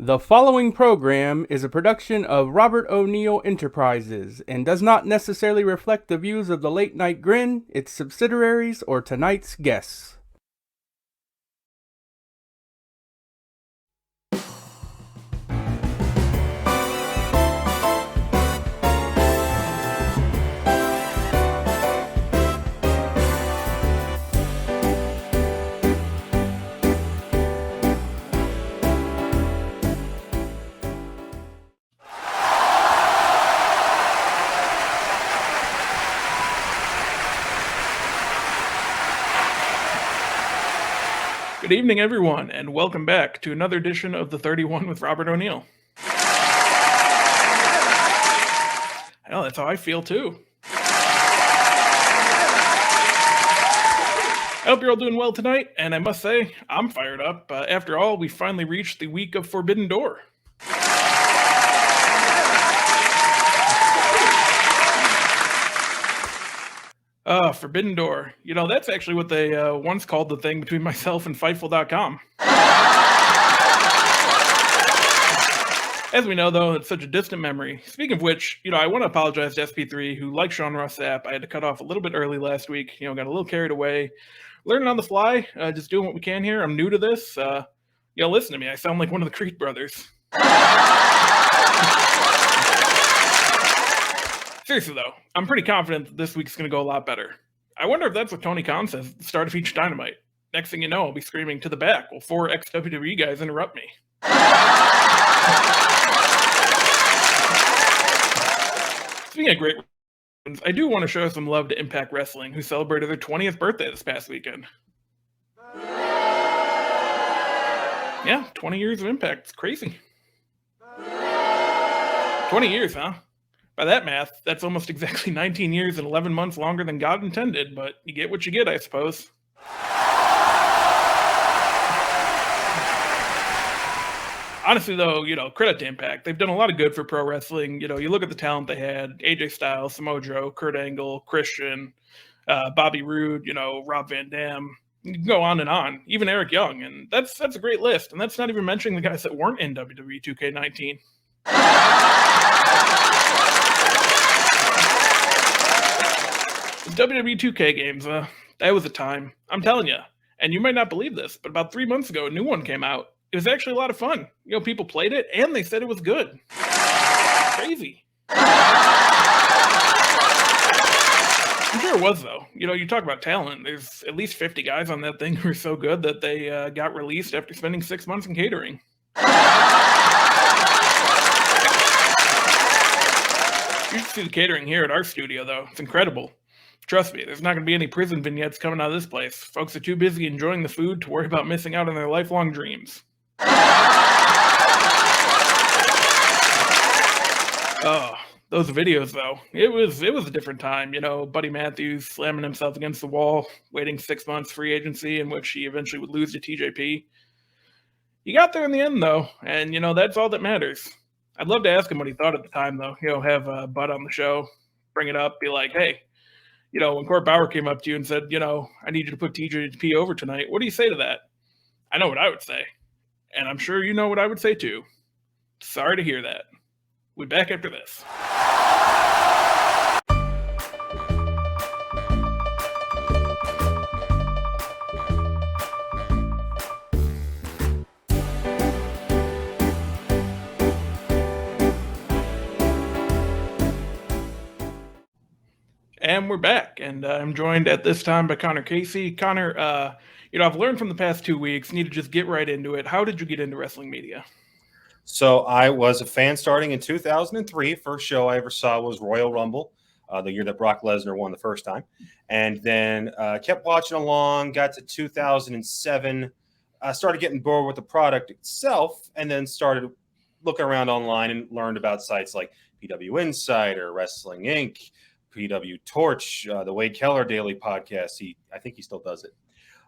The following program is a production of Robert O'Neill Enterprises and does not necessarily reflect the views of the Late Night Grin, its subsidiaries, or tonight's guests. Good evening, everyone, and welcome back to another edition of the 31 with Robert O'Neill. I know, that's how I feel, too. I hope you're all doing well tonight, and I must say, I'm fired up. After all, we finally reached the week of Forbidden Door. Forbidden Door. You know, that's actually what they once called the thing between myself and Fightful.com. As we know, though, it's such a distant memory. Speaking of which, I want to apologize to SP3, who, like Sean Ross Sapp, I had to cut off a little bit early last week. Got a little carried away. Learning on the fly, just doing what we can here. I'm new to this. Listen to me. I sound like one of the Creed brothers. Seriously, though, I'm pretty confident that this week's going to go a lot better. I wonder if that's what Tony Khan says at the start of each Dynamite. Next thing you know, I'll be screaming to the back while 4 ex-WWE guys interrupt me. Speaking of great ones, I do want to show some love to Impact Wrestling, who celebrated their 20th birthday this past weekend. Yeah, 20 years of Impact. It's crazy. 20 years, huh? By that math, that's almost exactly 19 years and 11 months longer than God intended, but you get what you get, I suppose. Honestly, though, credit to Impact. They've done a lot of good for pro wrestling. You look at the talent they had: AJ Styles, Samoa Joe, Kurt Angle, Christian, Bobby Roode, Rob Van Dam. You can go on and on. Even Eric Young, and that's a great list. And that's not even mentioning the guys that weren't in WWE 2K19. WWE 2K games, that was a time. I'm telling you. And you might not believe this, but about 3 months ago, a new one came out. It was actually a lot of fun. People played it, and they said it was good. Crazy. I'm sure it was, though. You talk about talent. There's at least 50 guys on that thing who are so good that they got released after spending 6 months in catering. You should see the catering here at our studio, though. It's incredible. Trust me, there's not going to be any prison vignettes coming out of this place. Folks are too busy enjoying the food to worry about missing out on their lifelong dreams. Oh, those videos, though. It was a different time. Buddy Matthews slamming himself against the wall, waiting 6 months free agency, in which he eventually would lose to TJP. He got there in the end, though, and, that's all that matters. I'd love to ask him what he thought at the time, though. Have Bud on the show, bring it up, be like, hey, when Court Bauer came up to you and said, I need you to put TJP over tonight, what do you say to that? I know what I would say. And I'm sure you know what I would say too. Sorry to hear that. We'll be back after this. And we're back, and I'm joined at this time by Connor Casey. Connor, I've learned from the past 2 weeks, need to just get right into it. How did you get into wrestling media? So I was a fan starting in 2003. First show I ever saw was Royal Rumble, the year that Brock Lesnar won the first time. And then kept watching along, got to 2007, started getting bored with the product itself, and then started looking around online and learned about sites like PW Insider, Wrestling Inc., PW Torch, the Wade Keller Daily Podcast. I think he still does it.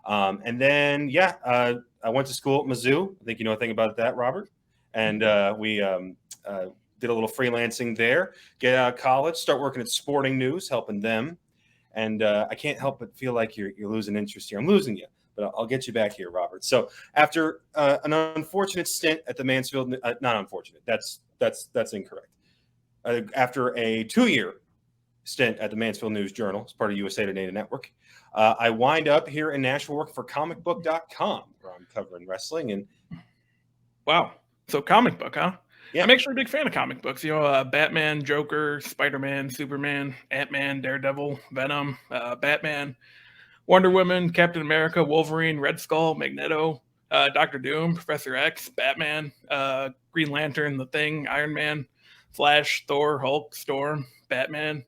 And then, I went to school at Mizzou. I think you know a thing about that, Robert. And we did a little freelancing there. Get out of college, start working at Sporting News, helping them. And I can't help but feel like you're losing interest here. I'm losing you. But but I'll get you back here, Robert. So after an unfortunate stint at the Mansfield, not unfortunate, that's incorrect. After a 2-year stint at the Mansfield News Journal as part of USA Today Network, I wind up here in Nashville working for comicbook.com, where I'm covering wrestling. And wow. So comic book, huh? Yeah. I'm actually a big fan of comic books. You know, Batman, Joker, Spider-Man, Superman, Ant-Man, Daredevil, Venom, Batman, Wonder Woman, Captain America, Wolverine, Red Skull, Magneto, Doctor Doom, Professor X, Batman, Green Lantern, The Thing, Iron Man, Flash, Thor, Hulk, Storm, Batman,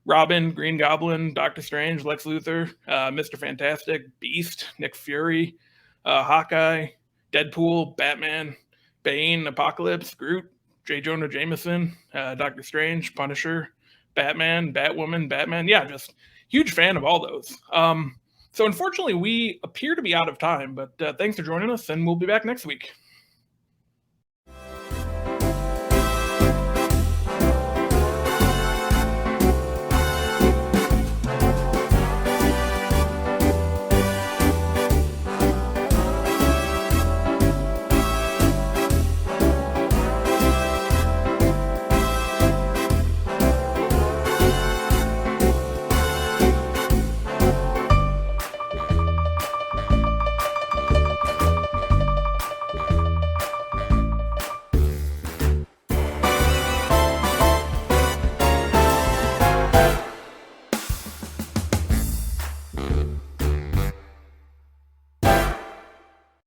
Robin, Green Goblin, Doctor Strange, Lex Luthor, Mr. Fantastic, Beast, Nick Fury, Hawkeye, Deadpool, Batman, Bane, Apocalypse, Groot, J. Jonah Jameson, Doctor Strange, Punisher, Batman, Batwoman, Batman. Yeah, just huge fan of all those. So unfortunately, we appear to be out of time, but thanks for joining us, and we'll be back next week.